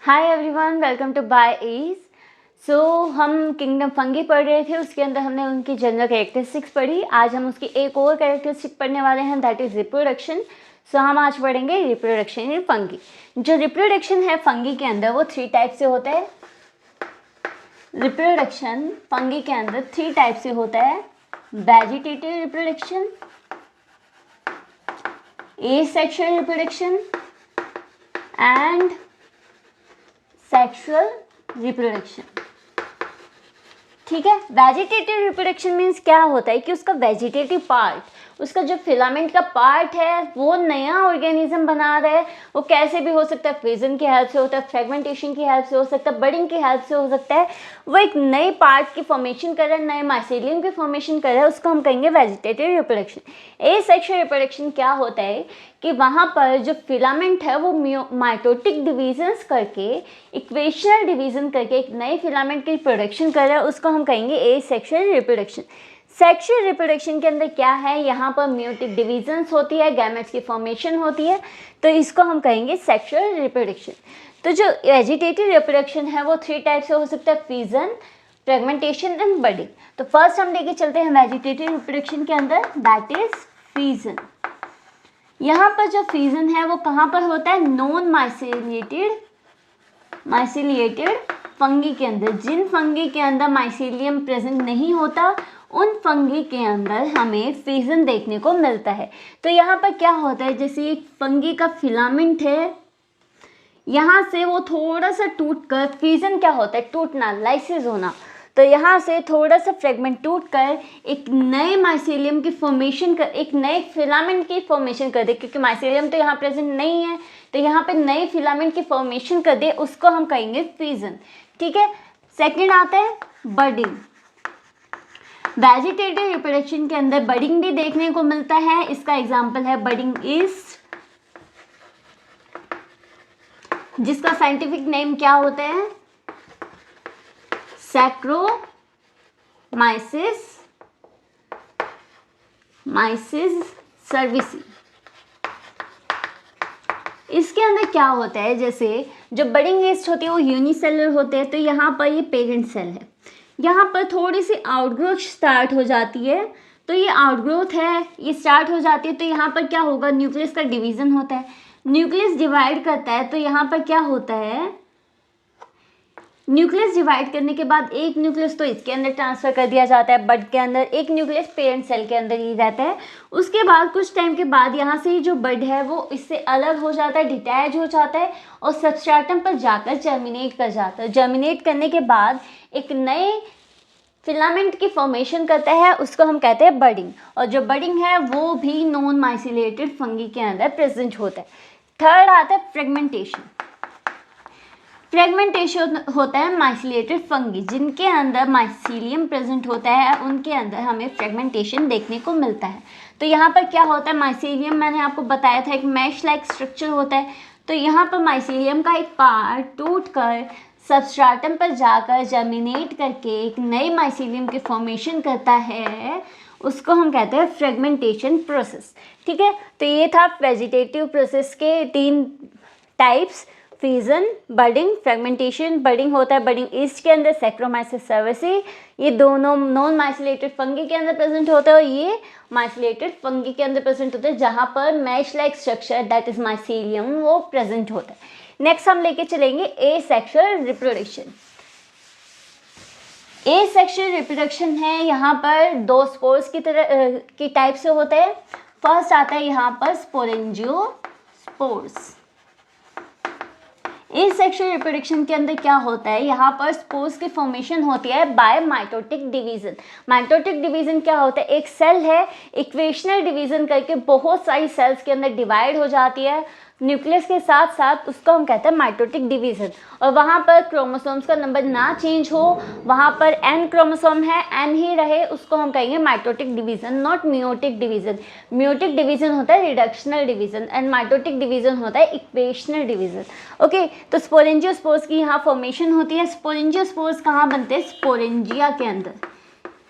Hi everyone, welcome to by ease. हम kingdom fungi पढ़ रहे थे, उसके अंदर हमने उनकी जनरल कैरेक्टरिस्टिक्स पढ़ी। आज हम उसकी एक और कैरेक्टरिस्टिक पढ़ने वाले हैं, दैट इज़ रिप्रोडक्शन। हम आज पढ़ेंगे रिप्रोडक्शन इन फंगी। जो रिप्रोडक्शन है फंगी के अंदर वो 3 टाइप से होता है। रिप्रोडक्शन फंगी के अंदर 3 टाइप से होता है। Vegetative reproduction, asexual reproduction and sexual reproduction. ठीक है। वेजिटेटिव रिप्रोडक्शन मीन्स क्या होता है कि उसका वेजिटेटिव पार्ट, उसका जो फिलामेंट का पार्ट है वो नया ऑर्गेनिज्म बना रहा है। वो कैसे भी हो सकता है, फिजन की हेल्प से होता है, फ्रेगमेंटेशन की हेल्प से हो सकता है, बडिंग की हेल्प से हो सकता है। वो एक नए पार्ट की फॉर्मेशन कर रहा है, नए माइसेलियम की फॉर्मेशन कर रहा है, उसको हम कहेंगे वेजिटेटिव रिप्रोडक्शन। एसेक्सुअल रिप्रोडक्शन क्या होता है कि वहाँ पर जो फिलामेंट है वो माइटोटिक डिवीजन्स करके, इक्वेशनल डिवीजन करके एक नए फिलामेंट की प्रोडक्शन कर रहा है, उसको हम कहेंगे एसेक्सुअल रिप्रोडक्शन। सेक्सुअल रिप्रोडक्शन के अंदर क्या है, यहाँ पर म्यूटिक डिवीजन्स होती है, गैमेट्स की फॉर्मेशन होती है, तो इसको हम कहेंगे सेक्सुअल रिप्रोडक्शन। तो जो वेजिटेटिव रिप्रोडक्शन है वो 3 टाइप से हो सकता है, फिजन, फ्रेगमेंटेशन एंड बडिंग। तो फर्स्ट हम लेके चलते हैं वेजिटेटिव रिप्रोडक्शन के अंदर, दैट इज फिजन। यहाँ पर जो फिजन है वो कहाँ पर होता है, नॉन माइसीलिएटेड फंगी के अंदर। जिन फंगी के अंदर माइसीलियम प्रेजेंट नहीं होता उन फंगी के अंदर हमें फिजन देखने को मिलता है। तो यहाँ पर क्या होता है, जैसे एक फंगी का फिलामेंट है, यहाँ से वो थोड़ा सा टूट कर, फिजन क्या होता है, टूटना, लाइसिस होना। तो यहाँ से थोड़ा सा फ्रेगमेंट टूट कर एक नए माइसेलियम की फॉर्मेशन कर, एक नए फिलामेंट की फॉर्मेशन कर दे, क्योंकि माइसेलियम तो यहाँ प्रेजेंट नहीं है, तो यहाँ पे नए फिलामेंट की फॉर्मेशन कर दे, उसको हम कहेंगे फिजन। ठीक है। सेकेंड आता है बडिंग। वेजिटेटिव रिप्रोडक्शन के अंदर बडिंग भी देखने को मिलता है। इसका एग्जाम्पल है बडिंग ईस्ट, जिसका साइंटिफिक नेम क्या होता है, सैक्रोमाइसिस सर्विसी। इसके अंदर क्या होता है, जैसे जो बडिंग ईस्ट होती है वो यूनिसेलुलर होते हैं, तो यहाँ पर ये पेरेंट सेल है, यहाँ पर थोड़ी सी आउटग्रोथ स्टार्ट हो जाती है। तो ये आउटग्रोथ है, ये स्टार्ट हो जाती है, तो यहाँ पर क्या होगा, न्यूक्लियस का डिवीजन होता है, न्यूक्लियस डिवाइड करता है, तो यहाँ पर क्या होता है, न्यूक्लियस डिवाइड करने के बाद एक न्यूक्लियस तो इसके अंदर ट्रांसफर कर दिया जाता है, बड के अंदर एक न्यूक्लियस पेरेंट सेल के अंदर ही रहता है। उसके बाद कुछ टाइम के बाद यहाँ से ही जो बड है वो इससे अलग हो जाता है, डिटैच हो जाता है और सबस्ट्रेटम पर जाकर जर्मिनेट कर जाता है। जर्मिनेट करने के बाद एक नए फिलामेंट की फॉर्मेशन करता है, उसको हम कहते हैं बडिंग। और जो बडिंग है वो भी नॉन माइसिलेटेड फंगी के अंदर प्रेजेंट होता है। थर्ड आता है फ्रेगमेंटेशन। फ्रेगमेंटेशन होता है माइसिलेटेड फंगी, जिनके अंदर माइसीलियम प्रेजेंट होता है, उनके अंदर हमें फ्रेगमेंटेशन देखने को मिलता है। तो यहाँ पर क्या होता है, माइसीलियम मैंने आपको बताया था एक मैश लाइक स्ट्रक्चर होता है। तो यहाँ पर माइसीलियम का एक पार्ट टूट कर सबस्ट्रेटम पर जाकर जर्मिनेट करके एक नए माइसीलियम की फॉर्मेशन करता है, उसको हम कहते हैं फ्रेगमेंटेशन प्रोसेस। ठीक है। तो ये था वेजिटेटिव प्रोसेस के 3 types, fission, budding, fragmentation. Budding होता है बडिंग ईस्ट के अंदर, सैक्रोमाइसिस सर्विसी, ये दोनों नॉन माइसिलेटेड फंगी के अंदर प्रेजेंट होता है, और ये माइसिलेटेड फंगी के अंदर प्रेजेंट होता है, जहाँ पर mesh like structure that is mycelium वो प्रेजेंट होता है। नेक्स्ट हम लेके चलेंगे एसेक्सुअल रिप्रोडक्शन। एसेक्सुअल रिप्रोडक्शन है, यहाँ पर 2 स्पोर्स की टाइप से होता है। फर्स्ट आता है यहाँ पर स्पोरेंजियोस्पोर्स। एसेक्सुअल रिप्रोडक्शन के अंदर क्या होता है, यहाँ पर स्पोर्स की फॉर्मेशन होती है by mitotic division. Mitotic division क्या होता है, एक सेल है, इक्वेशनल डिवीजन करके बहुत सारी सेल्स के अंदर डिवाइड हो जाती है न्यूक्लियस के साथ साथ, उसको हम कहते हैं माइटोटिक डिवीजन। और वहाँ पर क्रोमोसोम्स का नंबर ना चेंज हो, वहाँ पर n क्रोमोसोम है, n ही रहे, उसको हम कहेंगे mitotic division, not meiotic division. Meiotic division होता है reductional division and mitotic division होता है इक्वेशनल डिवीजन। ओके। तो स्पोरेंजियोस्पोर्स की यहाँ फॉर्मेशन होती है। स्पोरेंजियोस्पोर्स कहाँ बनते हैं, स्पोरेंजिया के अंदर।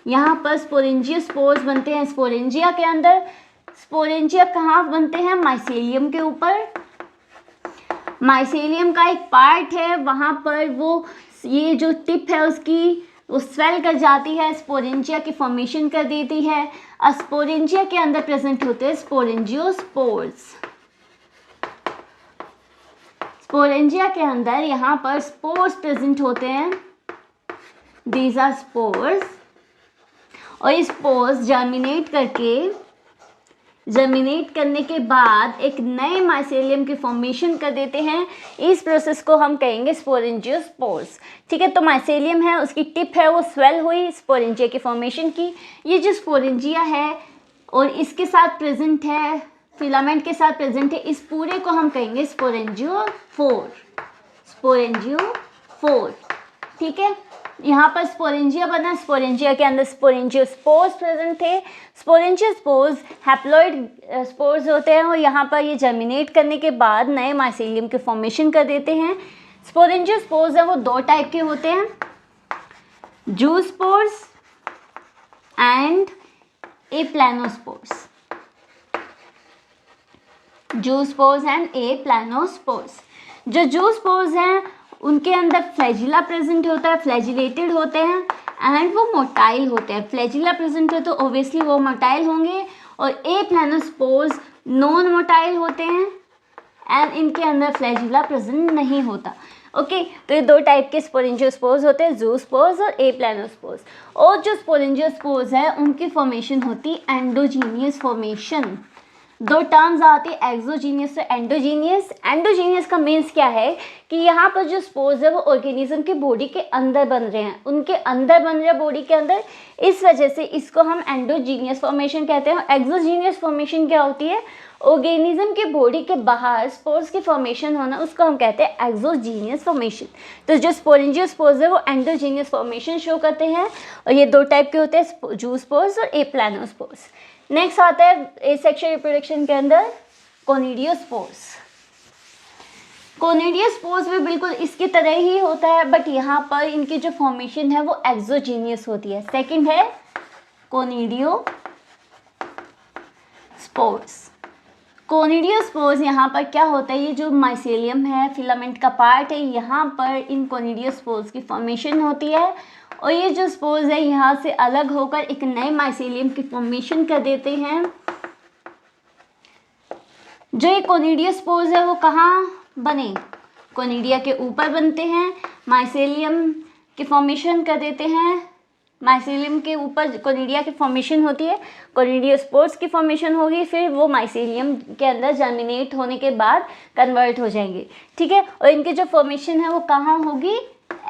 यहाँ पर स्पोरेंजियोस्पोर्स बनते हैं स्पोरेंजिया के अंदर। स्पोरेंजिया कहाँ बनते हैं, माइसेलियम के ऊपर। माइसेलियम का एक पार्ट है, वहाँ पर वो ये जो टिप है उसकी वो स्वेल कर जाती है, स्पोरेंजिया की फॉर्मेशन कर देती है। स्पोरेंजिया के अंदर प्रेजेंट होते हैं स्पोरेंजियोस्पोर्स। स्पोरेंजिया के अंदर यहाँ पर स्पोर्स प्रेजेंट होते हैं, दीज आर स्पोर्स। और ये स्पोर्स जर्मिनेट करने के बाद एक नए माइसेलियम की फॉर्मेशन कर देते हैं। इस प्रोसेस को हम कहेंगे स्पोरेंजियोस्पोर्स। ठीक है, तो माइसेलियम है, उसकी टिप है वो स्वेल हुई, स्पोरेंजिया की फॉर्मेशन की। ये जो स्पोरेंजिया है और इसके साथ प्रेजेंट है, फिलामेंट के साथ प्रेजेंट है, इस पूरे को हम कहेंगे स्पोरेंजियोफोर। ठीक है, यहाँ पर स्पोरेंजिया बना, स्पोरेंजिया के अंदर स्पोरेंजियोस्पोर्स प्रेजेंट थे। स्पोरेंजियोस्पोर्स हैप्लॉइड स्पोर्स होते हैं और यहाँ पर ये जर्मिनेट करने के बाद नए माइसेलियम के फॉर्मेशन कर देते हैं। स्पोरेंजियोस्पोर्स है वो दो टाइप के होते हैं, zoospores and aplanospores. Zoospores and aplanospores. जो जूस्पोर्स हैं उनके अंदर फ्लैजिला प्रेजेंट होता है, फ्लैजिलेटेड होते हैं एंड वो मोटाइल होते हैं। फ्लैजिला प्रेजेंट है तो ओब्वियसली वो मोटाइल होंगे। और एप्लानोस्पोर्स नॉन मोटाइल होते हैं एंड इनके अंदर फ्लैजिला प्रेजेंट नहीं होता। ओके, तो ये दो टाइप के स्पोरेंजियोस्पोर्स होते हैं, जूस्पोर्स और एप्लानोस्पोर्स। और जो स्पोरेंजियोस्पोर्स है उनकी फॉर्मेशन होती है एंडोजीनियस फॉर्मेशन। दो टर्म्स आती है, एक्सोजीनियस और एंडोजीनियस। एंडोजीनियस का मीन्स क्या है कि यहाँ पर जो स्पोर्स है वो ऑर्गेनिज्म के बॉडी के अंदर बन रहे हैं, उनके अंदर बन रहे हैं बॉडी के अंदर, इस वजह से इसको हम एंडोजीनियस फॉर्मेशन कहते हैं। एक्सोजीनियस फॉर्मेशन क्या होती है, ऑर्गेनिज्म के बॉडी के बाहर स्पोर्स की फॉर्मेशन होना, उसको हम कहते हैं एक्सोजीनियस फॉर्मेशन। तो जो स्पोरेंजियोस्पोर्स है वो एंडोजीनियस फॉर्मेशन शो करते हैं और ये दो टाइप के होते हैं, जूस्पोर्स और एप्लानोस्पोर्स। नेक्स्ट आता है एसेक्सुअल रिप्रोडक्शन के अंदर कोनिडियोस्पोर्स। कोनिडियोस्पोर्स भी बिल्कुल इसकी तरह ही होता है, बट यहाँ पर इनकी जो फॉर्मेशन है वो एक्सोजीनियस होती है। सेकंड है कोनिडियोस्पोर्स। कोनिडियोस्पोर्स यहाँ पर क्या होता है, ये जो माइसेलियम है, फिलामेंट का पार्ट है, यहाँ पर इन कोनिडियोस्पोर्स की फॉर्मेशन होती है और ये जो स्पोर्स है यहाँ से अलग होकर एक नए माइसेलियम की फॉर्मेशन कर देते हैं। जो ये कोनिडियोस्पोर्स है वो कहाँ बने, कोनिडिया के ऊपर बनते हैं, माइसेलियम की फॉर्मेशन कर देते हैं। माइसेलियम के ऊपर कोनिडिया की फॉर्मेशन होती है, कोनिडियोस्पोर्स की फॉर्मेशन होगी, फिर वो माइसेलियम के अंदर जर्मिनेट होने के बाद कन्वर्ट हो जाएंगे। ठीक है, और इनकी जो फॉर्मेशन है वो कहाँ होगी,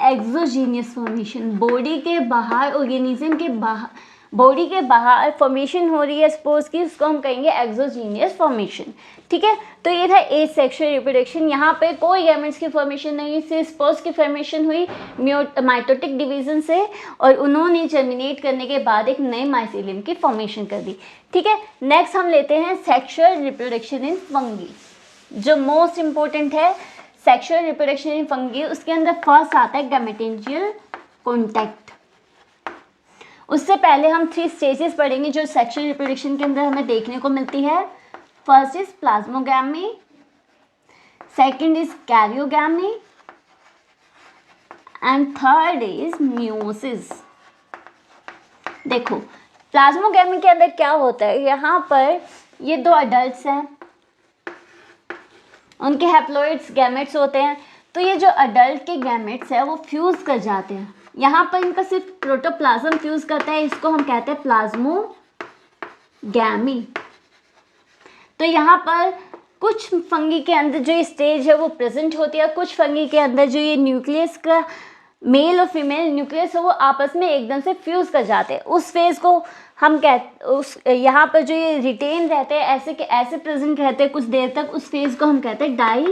एक्सोजीनियस फॉर्मेशन। बॉडी के बाहर, ऑर्गेनिज्म के बाहर, बॉडी के बाहर फॉर्मेशन हो रही है स्पोर्स की, उसको हम कहेंगे एक्सोजीनियस फॉर्मेशन। ठीक है, तो ये था एसेक्सुअल रिप्रोडक्शन। यहाँ पे कोई गैमेट्स की फॉर्मेशन नहीं हुई, सिर्फ स्पोर्स की फॉर्मेशन हुई माइटोटिक डिवीजन से और उन्होंने जर्मिनेट करने के बाद एक नए माइसेलियम की फॉर्मेशन कर दी। ठीक है, नेक्स्ट हम लेते हैं सेक्सुअल रिप्रोडक्शन इन फंगी, जो मोस्ट इंपॉर्टेंट है सेक्सुअल रिप्रोडक्शन इन फंगी। उसके अंदर फर्स्ट आता है गैमेटेंजियल कॉन्टैक्ट। उससे पहले हम 3 स्टेजेस पढ़ेंगे जो सेक्सुअल रिप्रोडक्शन के अंदर हमें देखने को मिलती है। First is plasmogamy, second is karyogamy and third is meiosis. देखो प्लाज्मोगैमी के अंदर क्या होता है, यहाँ पर ये दो अडल्ट्स हैं, उनके हैप्लॉइड्स गैमेट्स होते हैं, तो ये जो अडल्ट के गैमेट्स है वो फ्यूज कर जाते हैं। यहाँ पर इनका सिर्फ प्रोटोप्लाज्म फ्यूज करता है, इसको हम कहते हैं प्लाज्मोगैमी। तो यहाँ पर कुछ फंगी के अंदर जो ये स्टेज है वो प्रेजेंट होती है, कुछ फंगी के अंदर जो ये न्यूक्लियस का मेल और फीमेल न्यूक्लियस है वो आपस में एकदम से फ्यूज कर जाते हैं। उस फेज को हम यहाँ पर जो ये रिटेन रहते हैं, ऐसे के ऐसे प्रेजेंट रहते हैं कुछ देर तक, उस फेज को हम कहते हैं डाई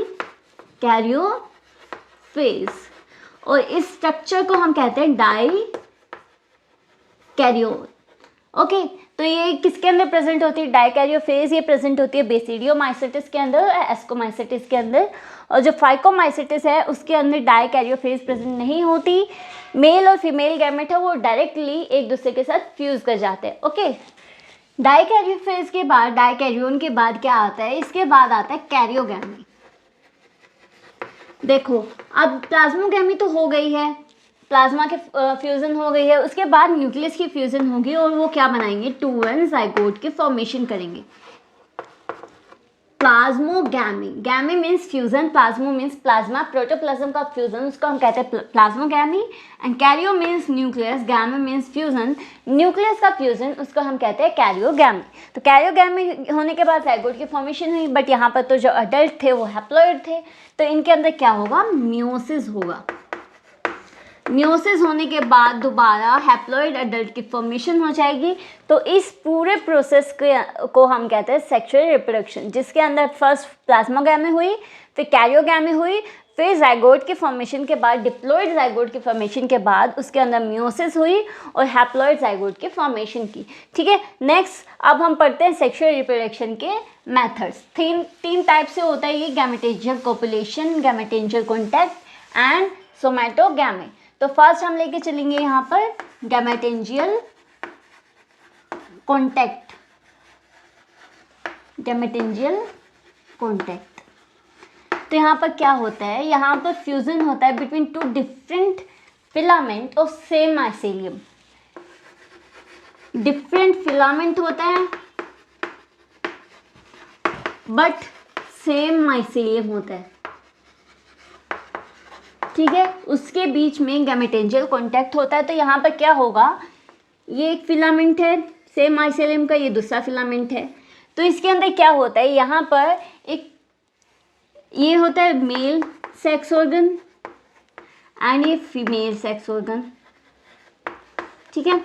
कैरियो फेज, और इस स्ट्रक्चर को हम कहते हैं डाई कैरियोट। ओके, तो ये किसके अंदर प्रेजेंट होती है, डाइकैरियो फेज, ये प्रेजेंट होती है बेसिडियोमाइसेटिस के अंदर और एस्कोमाइसेटिस के अंदर। और जो फाइकोमाइसेटिस है उसके अंदर डाइकैरियो फेज प्रेजेंट नहीं होती, मेल और फीमेल गैमेट है वो डायरेक्टली एक दूसरे के साथ फ्यूज कर जाते हैं। ओके, डाइकैरियो फेज के बाद, डाइकैरियोन के बाद क्या आता है, इसके बाद आता है कैरियोगैमी। देखो अब प्लाज्मोगैमी तो हो गई है, प्लाज्मा के फ्यूज़न हो गई है, उसके बाद न्यूक्लियस की फ्यूज़न होगी और वो क्या बनाएंगे, 2n ज़ाइगोट की फॉर्मेशन करेंगे। Plasmogamy, gamy means fusion, plasmo means plasma, protoplasm का फ्यूजन उसको हम कहते हैं plasmogamy, and karyo means nucleus, gamy means fusion, nucleus का फ्यूजन उसको हम कहते हैं कैरियोगैमी। तो कैरियोगैमी होने के बाद ज़ाइगोट की फॉर्मेशन हुई, बट यहाँ पर तो जो अडल्ट थे वो हैप्लॉइड थे, तो इनके अंदर क्या होगा, मियोसिस होगा। मियोसिस होने के बाद दोबारा हैप्लॉइड अडल्ट की फॉर्मेशन हो जाएगी। तो इस पूरे प्रोसेस को हम कहते हैं सेक्सुअल रिप्रोडक्शन, जिसके अंदर फर्स्ट प्लाज्मोगैमी हुई, फिर कैरियोगैमी हुई, फिर ज़ाइगोट की फॉर्मेशन के बाद, डिप्लॉइड ज़ाइगोट की फॉर्मेशन के बाद उसके अंदर मियोसिस हुई और हैप्लॉइड ज़ाइगोट की फॉर्मेशन की। ठीक है, नेक्स्ट अब हम पढ़ते हैं सेक्सुअल रिप्रोडक्शन के मेथड्स। तीन टाइप से होता है ये, गैमेटेंजियल कोपुलेशन, गैमेटेंजियल कॉन्टैक्ट एंड सोमैटोगैमी। तो फर्स्ट हम लेके चलेंगे यहाँ पर गैमेटेंजियल कॉन्टैक्ट, गैमेटेंजियल कॉन्टैक्ट। तो यहाँ पर क्या होता है, यहाँ पर फ्यूजन होता है between two different filament of same mycelium. Different filament होता है बट सेम माइसेलियम होता है। ठीक है, उसके बीच में गैमेटेंजियल कॉन्टैक्ट होता है। तो यहाँ पर क्या होगा, ये एक फिलामेंट है सेम माइसेलियम का, ये दूसरा फिलामेंट है। तो इसके अंदर क्या होता है, यहाँ पर एक ये होता है मेल सेक्स ऑर्गन एंड ये फीमेल सेक्स ऑर्गन। ठीक है,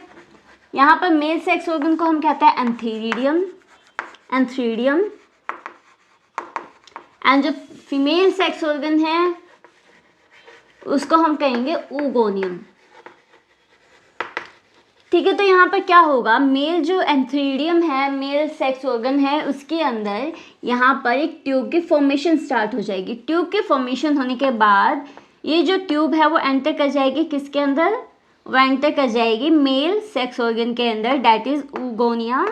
यहाँ पर मेल सेक्स ऑर्गन को हम कहते हैं एंथीरिडियम, एंथ्रीडियम, एंड जो फीमेल सेक्स ऑर्गन है उसको हम कहेंगे oogoниयम। ठीक है, तो यहाँ पर क्या होगा, मेल जो एंथ्रीडियम है, मेल सेक्स ऑर्गन है, उसके अंदर यहाँ पर एक ट्यूब की फॉर्मेशन स्टार्ट हो जाएगी। ट्यूब की फॉर्मेशन होने के बाद ये जो ट्यूब है वो एंटर कर जाएगी किसके अंदर, वो एंटर कर जाएगी मेल सेक्स ऑर्गन के अंदर, डैट इज oogonia।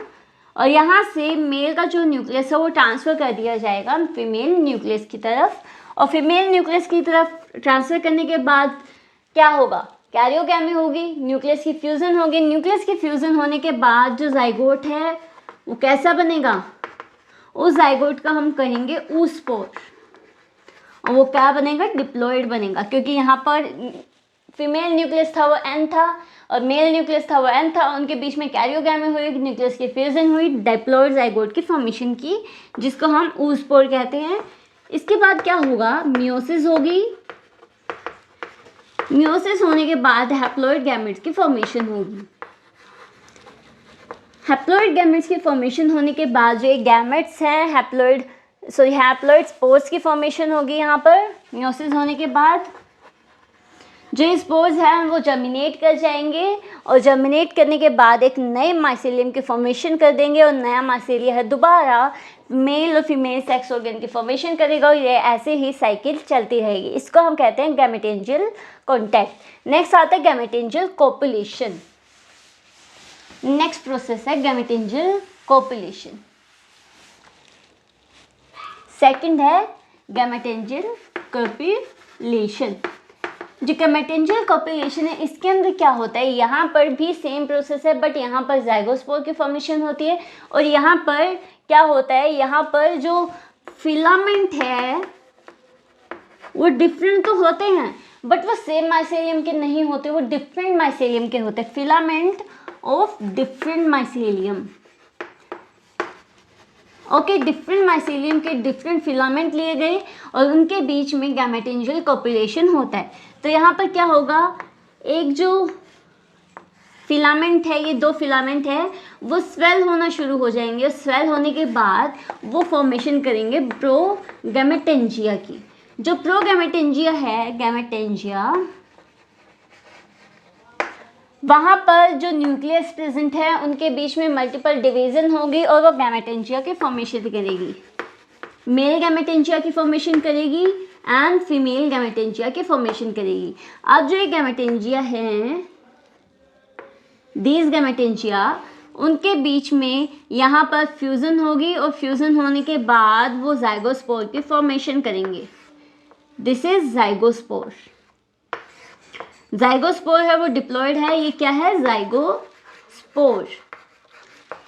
और यहाँ से मेल का जो न्यूक्लियस है वो ट्रांसफ़र कर दिया जाएगा फीमेल न्यूक्लियस की तरफ, और फीमेल न्यूक्लियस की तरफ ट्रांसफ़र करने के बाद क्या होगा, कैरियोगैमी होगी, न्यूक्लियस की फ्यूज़न होगी। न्यूक्लियस की फ्यूज़न होने के बाद जो ज़ाइगोट है वो कैसा बनेगा, उस ज़ाइगोट का हम कहेंगे oospore, और वो क्या बनेगा, डिप्लॉइड बनेगा, क्योंकि यहाँ पर फीमेल न्यूक्लियस था वो एन था और मेल न्यूक्लियस था वो एन था, उनके बीच में कैरियोगैमी हुई, न्यूक्लियस की फ्यूज़न हुई, डिप्लॉइड ज़ाइगोट की फॉर्मेशन की, जिसको हम oospore कहते हैं। इसके बाद क्या होगा, मियोसिस होगी, मियोसिस होने के बाद हैप्लॉइड गैमेट्स की फॉर्मेशन होगी। हैप्लॉइड गैमेट्स की फॉर्मेशन होने के बाद जो ये गैमेट्स हैं हैप्लॉइड स्पोर्स की फॉर्मेशन होगी। यहाँ पर मियोसिस होने के बाद जो स्पोर्स हैं वो जर्मिनेट कर जाएंगे और जर्मिनेट करने के बाद एक नए माइसेलियम की फॉर्मेशन कर देंगे और नया माइसेलियम है दोबारा मेल और फीमेल सेक्स ऑर्गन की फॉर्मेशन करेगा और ये ऐसे ही साइकिल चलती रहेगी। इसको हम कहते हैं गैमेटेंजियल कॉन्टैक्ट। नेक्स्ट आता है गैमेटेंजियल कोपुलेशन। नेक्स्ट प्रोसेस है गैमेटेंजियल कोपुलेशन। सेकंड है गैमेटेंजियल कोपुलेशन। जो गैमेटेंजियल कोपुलेशन है इसके अंदर क्या होता है, यहाँ पर भी सेम प्रोसेस है बट यहाँ पर ज़ाइगोस्पोर की फॉर्मेशन होती है और यहाँ पर क्या होता है, यहाँ पर जो फिलामेंट है वो डिफरेंट तो होते हैं बट वो सेम माइसेलियम के नहीं होते, वो डिफरेंट माइसेलियम के होते हैं, filament of different mycelium. Okay, different mycelium के डिफरेंट फिलामेंट लिए गए और उनके बीच में गैमेटेंजियल कोपुलेशन होता है। तो यहाँ पर क्या होगा, एक जो फिलामेंट है, ये दो फिलामेंट है, वो स्वेल होना शुरू हो जाएंगे। स्वेल होने के बाद वो फॉर्मेशन करेंगे प्रोगैमेटेंजिया की। जो प्रोगैमेटेंजिया है, गैमेटेंजिया, वहाँ पर जो न्यूक्लियस प्रेजेंट है उनके बीच में मल्टीपल डिवीज़न होगी और वो गैमेटेंजिया की फॉर्मेशन करेगी। मेल गैमेटेंजिया की फॉर्मेशन करेगी एंड फीमेल गैमेटेंजिया की फॉर्मेशन करेगी। अब जो ये गैमेटेंजिया हैं, दीज गैमेटेंजिया, उनके बीच में यहाँ पर फ्यूज़न होगी और फ्यूज़न होने के बाद वो ज़ाइगोस्पोर की फॉर्मेशन करेंगे। This is zygospore. जाइगोस्पोर है वो डिप्लॉयड है, ये क्या है, जाइगोस्पोर।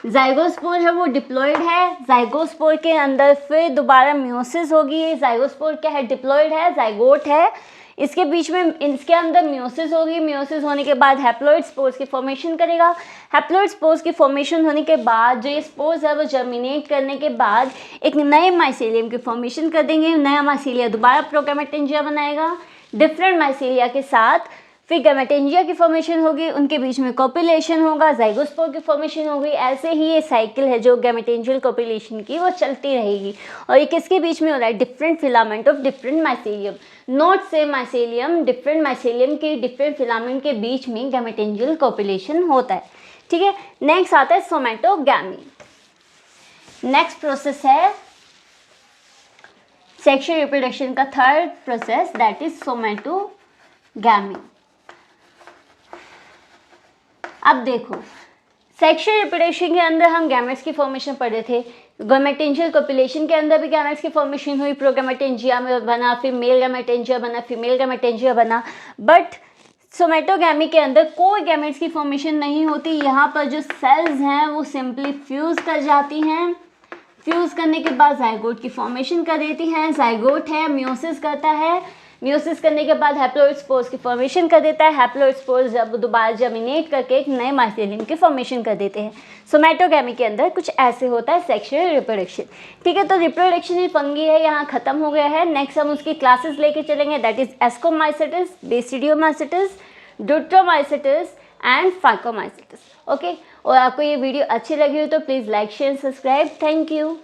जाइगोस्पोर है वो डिप्लॉयड है, जाइगोस्पोर के अंदर फिर दोबारा मियोसिस होगी। जाइगोस्पोर क्या है, डिप्लॉयड है, जाइगोट है, इसके बीच में इसके अंदर मियोसिस होगी। मियोसिस होने के बाद हैप्लॉइड स्पोर्स की फॉर्मेशन करेगा। हैप्लॉइड स्पोर्स की फॉर्मेशन होने के बाद जो ये स्पोर्स है वो जर्मिनेट करने के बाद एक नए माइसेलियम की फॉर्मेशन कर देंगे। नया माइसेलिया दोबारा प्रोगैमेटेंजिया बनाएगा डिफरेंट माइसेलिया के साथ, फिर गैमेटेंजिया की फॉर्मेशन होगी, उनके बीच में कॉपुलेशन होगा, जाइगोस्पोर की फॉर्मेशन होगी। ऐसे ही ये साइकिल है जो गैमेटेंजियल कॉपुलेशन की वो चलती रहेगी। और ये किसके बीच में हो रहा है, different filament of different mycelium, not same mycelium, different mycelium के डिफरेंट फिलामेंट के बीच में गैमेटेंजियल कॉपुलेशन होता है। ठीक है, नेक्स्ट आता है सोमैटोगैमी। नेक्स्ट प्रोसेस है सेक्सुअल रिप्रोडक्शन का third process, that is somatogamy. अब देखो, सेक्सुअल रिप्रोडक्शन के अंदर हम गैमेट्स की फॉर्मेशन पढ़े थे, गैमेटेंजियल कॉपुलेशन के अंदर भी गैमेट्स की फॉर्मेशन हुई, प्रोगैमेटेंजिया में बना, फिर मेल गैमेटेंजिया बना, फीमेल गैमेटेंजिया बना। बट सोमैटोगैमी के अंदर कोई गैमेट्स की फॉर्मेशन नहीं होती। यहाँ पर जो सेल्स हैं वो सिंपली फ्यूज़ कर जाती हैं, फ्यूज़ करने के बाद जाइगोट की फॉर्मेशन कर देती हैं। जाइगोट है, मियोसिस करता है, मियोसिस करने के बाद हैप्लॉइड स्पोर्स की फॉर्मेशन कर देता है। हैप्लॉइड स्पोर्स जब दोबारा जर्मिनेट करके एक नए माइसेलियम की फॉर्मेशन कर देते हैं। सोमैटोगैमी के अंदर कुछ ऐसे होता है सेक्सुअल रिप्रोडक्शन। ठीक है, तो रिप्रोडक्शन इन फंगी है यहाँ खत्म हो गया है। नेक्स्ट हम उसकी क्लासेस लेके चलेंगे, दैट इज एस्कोमाइसेटिस, बेसिडियोमाइसेटिस, ड्यूट्रोमाइसेटिस एंड फाइकोमाइसेटिस। ओके, और आपको ये वीडियो अच्छी लगी हो तो please like share subscribe. Thank you.